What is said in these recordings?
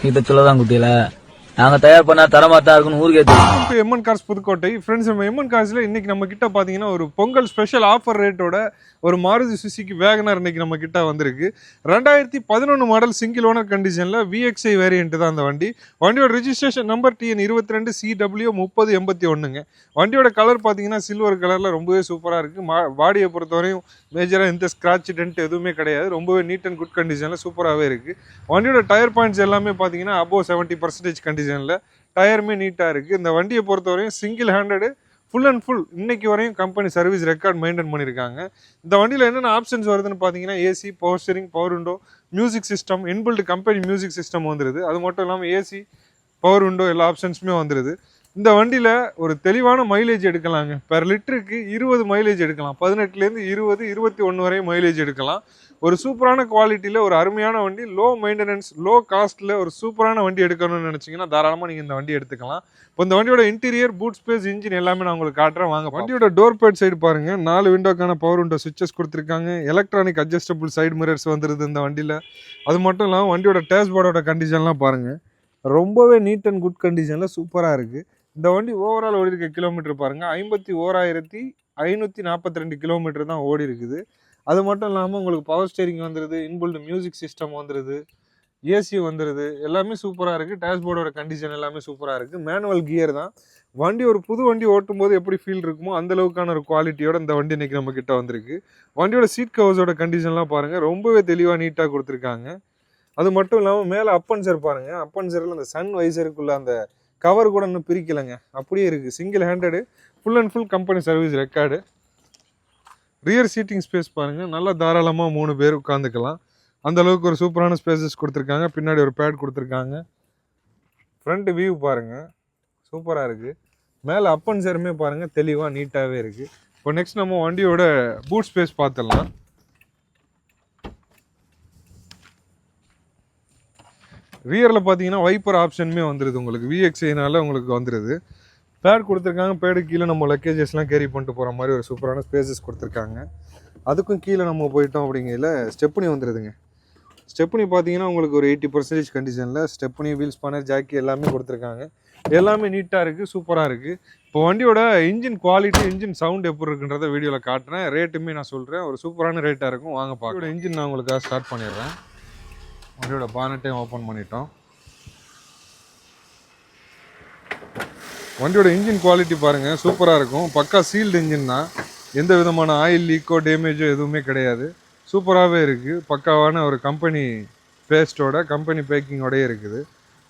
இதை சொல்லதான் குட்டியில நாங்க தயார் பண்ணா தரமா தான் இருக்குன்னு ஊருக்கே தெரியும். MN cars Pudukkottai friends. நம்ம எம்என் கார்ஸ்ல இன்னைக்கு நம்ம கிட்ட பாத்தீங்கன்னா ஒரு பொங்கல் ஸ்பெஷல் ஆஃபர் ரேட்டோட ஒரு மாருதி சுசுகி வேகனார் இன்னைக்கு நம்ம கிட்ட வந்திருக்கு. 2011 மாடல் சிங்கிள் ஓனர் கண்டிஷன்ல VXI வேரியன்ட் தான் அந்த வண்டி. வண்டியோட ரெஜிஸ்ட்ரேஷன் நம்பர் TN 22 CW 3081ங்க. வண்டியோட கலர் பாத்தீங்கன்னா சில்வர் கலர்ல ரொம்பவே சூப்பரா இருக்கு. பாடியை பொறுத்தவரையும் மேஜரா எந்த ஸ்கிராட்ச் டென்ட் எதுவுமே கிடையாது. ரொம்பவே நீட் அண்ட் குட் கண்டிஷன்ல சூப்பராகவே இருக்கு. வண்டியோட டயர் பாயிண்ட்ஸ் எல்லாமே பாத்தீங்கன்னா அபோவ் 70% கண்டிஷன்ல டயருமே நீட்டாக இருக்குது. இந்த வண்டியை பொறுத்தவரையும் single handed full and full இன்னைக்கு வரையும் கம்பெனி சர்வீஸ் ரெக்கார்ட் மெயின்டைன் பண்ணியிருக்காங்க. இந்த வண்டியில் என்னென்ன ஆப்ஷன்ஸ் வருதுன்னு பார்த்தீங்கன்னா AC, power steering, power window, music system, inbuilt company music system வந்துடுது. அது மட்டும் இல்லாமல் AC, பவர் விண்டோ எல்லா ஆப்ஷன்ஸுமே வந்துடுது. இந்த வண்டியில் ஒரு தெளிவான மைலேஜ் எடுக்கலாங்க. பெர் லிட்டருக்கு 20 மைலேஜ் எடுக்கலாம். 18லேருந்து 20, 21 வரை மைலேஜ் எடுக்கலாம். ஒரு சூப்பரான குவாலிட்டியில் ஒரு அருமையான வண்டி, லோ மெயின்டெனன்ஸ், லோ காஸ்ட்டில் ஒரு சூப்பரான வண்டி எடுக்கணும்னு நினச்சிங்கன்னா தாராளமாக நீங்கள் இந்த வண்டி எடுத்துக்கலாம். இப்போ இந்த வண்டியோட இன்டீரியர், பூட் ஸ்பேஸ், இன்ஜின் எல்லாமே நான் உங்களுக்கு காட்டுறேன் வாங்க. வண்டியோட டோர் பேட் சைடு பாருங்கள், 4 விண்டோக்கான பவர் விண்டோ சுவிச்சஸ் கொடுத்துருக்காங்க. எலக்ட்ரானிக் அட்ஜஸ்டபிள் சைடு மிரர்ஸ் வந்துடுது இந்த வண்டியில். அது மட்டும் இல்லாமல் வண்டியோட டேஷ்போர்டோட கண்டிஷன்லாம் பாருங்கள், ரொம்பவே நீட் அண்ட் குட் கண்டிஷனில் சூப்பராக இருக்குது. இந்த வண்டி ஓவரால் ஓடி இருக்க கிலோமீட்டர் பாருங்கள், 51,542 கிலோமீட்டர் தான் ஓடி இருக்குது. அது மட்டும் இல்லாமல் உங்களுக்கு பவர் ஸ்டேரிங் வந்துடுது, இன்பில்ட் மியூசிக் சிஸ்டம் வந்துடுது, AC வந்துடுது, எல்லாமே சூப்பராக இருக்குது. டேஷ்போர்டோட கண்டிஷன் எல்லாமே சூப்பராக இருக்குது. மேனுவல் கியர் தான். வண்டி ஒரு புது வண்டி ஓட்டும் போது எப்படி ஃபீல் இருக்குமோ அந்த அளவுக்கான ஒரு குவாலிட்டியோட இந்த வண்டி இன்றைக்கி நம்ம கிட்ட வந்திருக்கு. வண்டியோட சீட் கவர்ஸோட கண்டிஷன்லாம் பாருங்கள், ரொம்பவே தெளிவாக நீட்டாக கொடுத்துருக்காங்க. அது மட்டும் இல்லாமல் மேலே அப்பன்சர் பாருங்கள், அப்பன்சரில் அந்த சன் வைசருக்குள்ள அந்த கவர் கூட இன்னும் பிரிக்கலைங்க, அப்படியே இருக்குது. Single handed full and full company service record. Rear seating space பாருங்கள், நல்லா தாராளமாக 3 பேர் உட்காந்துக்கலாம். அந்த அளவுக்கு ஒரு சூப்பரான ஸ்பேசஸ் கொடுத்துருக்காங்க. பின்னாடி ஒரு பேட் கொடுத்துருக்காங்க. ஃப்ரண்ட் வியூ பாருங்கள், சூப்பராக இருக்குது. மேலே அப்பன்சருமே பாருங்கள் தெளிவாக நீட்டாகவே இருக்குது. இப்போ நெக்ஸ்ட் நம்ம வண்டியோட பூட் ஸ்பேஸ் பார்த்துடலாம். ரியரில் பார்த்தீங்கன்னா வைப்பர் ஆப்ஷனுமே வந்துடுது உங்களுக்கு. VXIனால உங்களுக்கு வந்துடுது. பேட் கொடுத்துருக்காங்க. பேடு கீழே நம்ம லக்கேஜஸ்லாம் கேரி பண்ணிட்டு போகிற மாதிரி ஒரு சூப்பரான ஸ்பேசஸ் கொடுத்துருக்காங்க. அதுக்கும் கீழே நம்ம போயிட்டோம் அப்படிங்கையில் ஸ்டெப்னி வந்துடுதுங்க. ஸ்டெப்னி பார்த்தீங்கன்னா உங்களுக்கு ஒரு 80% கண்டிஷனில் ஸ்டெப்னி, வீல் ஸ்பானர், ஜாக்கி எல்லாமே கொடுத்துருக்காங்க. எல்லாமே நீட்டாக இருக்குது, சூப்பராக இருக்குது. இப்போ வண்டியோட இன்ஜின் குவாலிட்டி, இன்ஜின் சவுண்ட் எப்படி இருக்குன்றத வீடியோவில் காட்டுறேன். ரேட்டுமே நான் சொல்கிறேன், ஒரு சூப்பரான ரேட்டாக இருக்கும். வாங்க பார்க்க. இன்ஜின் நான் உங்களுக்கு ஸ்டார்ட் பண்ணிடுறேன். வண்டியோட பானட்டையும் ஓப்பன் பண்ணிட்டோம். வண்டியோட இன்ஜின் குவாலிட்டி பாருங்கள், சூப்பராக இருக்கும். பக்கா சீல்டு இன்ஜின் தான். எந்த விதமான ஆயில் லீக்கோ டேமேஜோ எதுவுமே கிடையாது. சூப்பராகவே இருக்குது. பக்காவான ஒரு கம்பெனி பேஸ்ட்டோட, கம்பெனி பேக்கிங்கோடயே இருக்குது.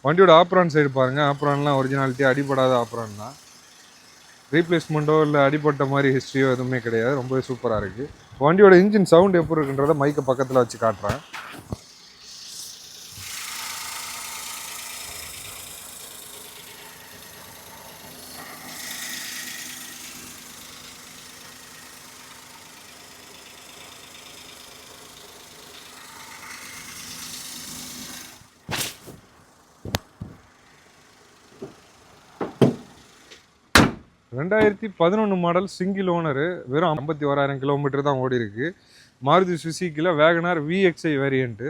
வண்டியோட ஆப்ரான் சைடு பாருங்கள், ஆப்ரான்லாம் ஒரிஜினாலிட்டி, அடிபடாத ஆப்ரான் தான். ரீப்ளேஸ்மெண்ட்டோ இல்லை அடிபட்ட மாதிரி ஹிஸ்ட்ரியோ எதுவுமே கிடையாது. ரொம்பவே சூப்பராக இருக்குது. வண்டியோட இன்ஜின் சவுண்ட் எப்படி இருக்குன்றத மைக்கை பக்கத்தில் வச்சு காட்டுறேன். ரெண்டாயிரத்தி 11 மாடல் சிங்கிள் ஓனரு, வெறும் 51,000 கிலோமீட்டர் தான் ஓடி இருக்கு. மாருதி சுசுக்கியில் வேகனார் VXI வேரியண்ட்டு.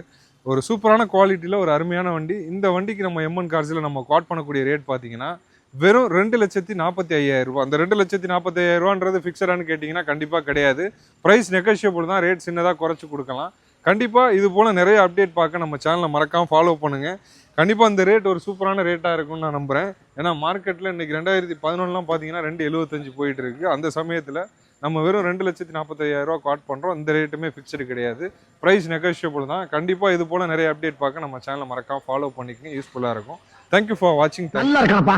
ஒரு சூப்பரான குவாலிட்டியில் ஒரு அருமையான வண்டி. இந்த வண்டிக்கு நம்ம எம்என் கார்ஸில் நம்ம குவாட் பண்ணக்கூடிய ரேட் பார்த்தீங்கன்னா வெறும் 2,45,000 ரூபா. அந்த 2,45,000 ரூபான்றது ஃபிக்ஸடானு கேட்டிங்கன்னா கண்டிப்பாக கிடையாது. ப்ரைஸ் நெகோஷியபிள் தான். ரேட் சின்னதாக குறைச்சி கொடுக்கலாம். கண்டிப்பாக இது போல் நிறைய அப்டேட் பார்க்க நம்ம சேனலை மறக்காமல் ஃபாலோ பண்ணுங்கள். கண்டிப்பாக இந்த ரேட் ஒரு சூப்பரான ரேட்டாக இருக்கும்னு நான் நம்புகிறேன். ஏன்னா மார்க்கெட்டில் இன்றைக்கி 2011 பார்த்தீங்கன்னா 2,75 போயிட்டு இருக்குது. அந்த சமயத்தில் நம்ம வெறும் 2,45,000 ரூபா காட் பண்ணுறோம். இந்த ரேட்டுமே ஃபிக்ஸ்டு கிடையாது. ப்ரைஸ் நெகோஷியபிள் தான். கண்டிப்பாக இது போல் நிறைய அப்டேட் பார்க்க நம்ம சேனலை மறக்காமல் ஃபாலோ பண்ணிக்கங்க, யூஸ்ஃபுல்லாக இருக்கும். தேங்க்யூ ஃபார் வாட்சிங். நல்லா இருக்காப்பா.